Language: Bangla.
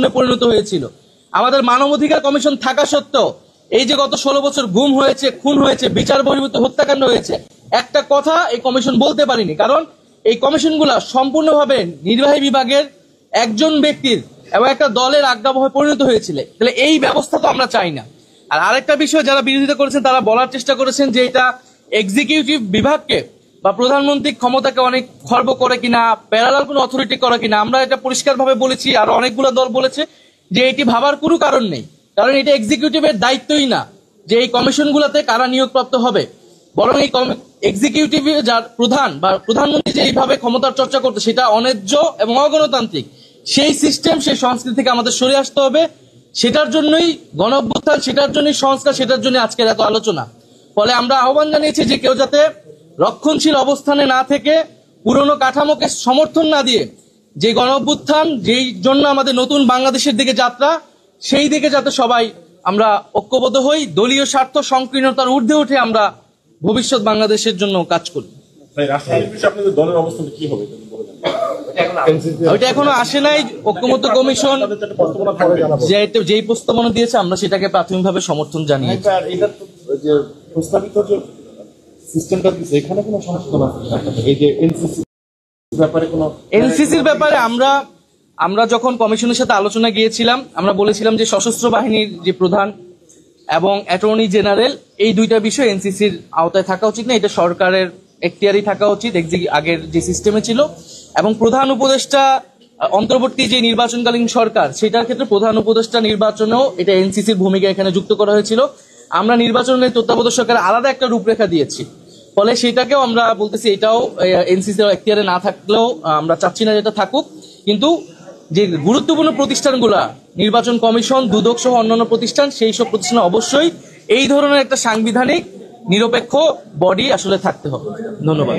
নির্যাতনে পরিণত হয়েছিল। আমাদের মানবাধিকার কমিশন থাকা সত্ত্বেও এই যে গত 16 বছর গুম হয়েছে, খুন হয়েছে, বিচার বহির্ভূত হত্যাকাণ্ড হয়েছে, একটা কথা এই কমিশন বলতে পারেনি, কারণ এই কমিশনগুলা সম্পূর্ণভাবে নির্বাহী বিভাগের একজন ব্যক্তির এবং একটা দলের আজ্ঞাবহে পরিণত হয়েছিল। তাহলে এই ব্যবস্থা তো আমরা চাই না। আর আরেকটা বিষয়, যারা বিরোধিতা করেছেন তারা বলার চেষ্টা করেছেন যে এটা এক্সিকিউটিভ বিভাগকে বা প্রধানমন্ত্রী ক্ষমতাকে অনেক খর্ব করে কিনা, প্যারালাল কোনো অথরিটি করে কিনা। আমরা এটা পরিষ্কারভাবে বলেছি, আর অনেকগুলো দল বলেছে যে এটি ভাবার কোনো কারণ নেই, কারণ এটা এক্সিকিউটিভের দায়িত্বই না যে এই কমিশনগুলোতে কারা নিয়োগপ্রাপ্ত হবে, বরং এই এক্সিকিউটিভ যার প্রধান বা প্রধানমন্ত্রী যে এইভাবে ক্ষমতার চর্চা করতে, সেটা অন্যায্য এবং অগণতান্ত্রিক। সেই সিস্টেম, সেই সংস্কৃতি থেকে আমাদের সরে আসতে হবে। সেটার জন্যই গণঅভ্যুত্থান, সেটার জন্যই সংস্কার, সেটার জন্য আজকের এত আলোচনা। ফলে আমরা আহ্বান জানিয়েছি যে কেউ যাতে রক্ষণশীল অবস্থানে না থেকে, পুরনো কাঠামোকে সমর্থন না দিয়ে, যে গণঅভ্যুত্থান, যেই জন্য আমাদের নতুন বাংলাদেশের দিকে যাত্রা, সেই দিকে যাতে সবাই আমরা ঐক্যবদ্ধ হই, দলীয় স্বার্থ সংকীর্ণতার ঊর্ধ্বে উঠে আমরা ভবিষ্যৎ বাংলাদেশের জন্য কাজ করি। ওইটা এখনো আসে নাই। ঐক্যমত্য কমিশন যেই প্রস্তাবনা দিয়েছে আমরা সেটাকে প্রাথমিকভাবে সমর্থন জানিয়েছি। এনসিসির ব্যাপারে আমরা যখন কমিশনের সাথে আলোচনা গিয়েছিলাম, আমরা বলেছিলাম যে সশস্ত্র বাহিনীর যে প্রধান এবং অ্যাটর্নি জেনারেল, এই দুইটা বিষয় এনসিসির আওতায় থাকা উচিত না, এটা সরকারের এখতিয়ারই থাকা উচিত, আগের যে সিস্টেমে ছিল। এবং প্রধান উপদেষ্টা, অন্তর্বর্তী যে নির্বাচনকালীন সরকার, সেটার ক্ষেত্রে প্রধান উপদেষ্টা নির্বাচনেও এটা এনসিসির ভূমিকা এখানে যুক্ত করা হয়েছিল। আমরা নির্বাচনের তত্ত্বাবধায়ক সরকারের আলাদা একটা রূপরেখা দিয়েছি, ফলে সেটাকেও আমরা বলতেছি এটাও এনসিসির এখতিয়ারে না থাকলেও আমরা চাচ্ছি না যেটা থাকুক। কিন্তু যে গুরুত্বপূর্ণ প্রতিষ্ঠানগুলা, নির্বাচন কমিশন, দুদক সহ অন্যান্য প্রতিষ্ঠান, সেই সব প্রতিষ্ঠানে অবশ্যই এই ধরনের একটা সাংবিধানিক নিরপেক্ষ বডি আসলে থাকতে হবে। ধন্যবাদ।